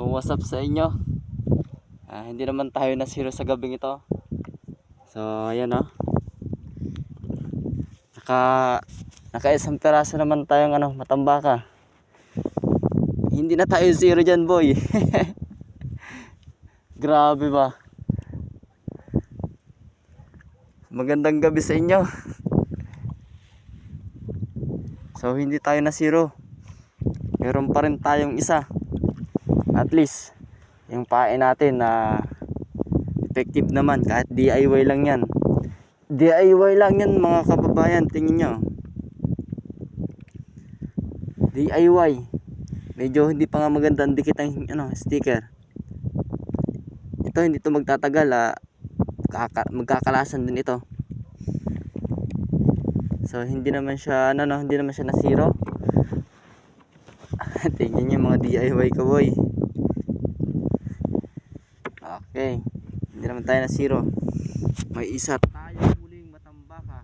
So what's up sa inyo? Hindi naman tayo na zero sa gabing ito. So ayan o. Naka isang peraso naman tayong matambaka. Hindi na tayo zero dyan, boy. Grabe ba? Magandang gabi sa inyo. So hindi tayo na zero. Meron pa rin tayong isa. At least yung pain natin na effective naman kahit DIY lang yan. DIY lang yan mga kababayan, tingin nyo. DIY. Medyo hindi pa nga maganda ang dikit ang sticker. Ito hindi to magtatagal, magkakalasan din ito. So hindi naman siya hindi naman siya na zero. Tingnan niyo mga DIY ko, boy. Okay. Hindi naman tayo na zero. May isa tayong huling matambaka.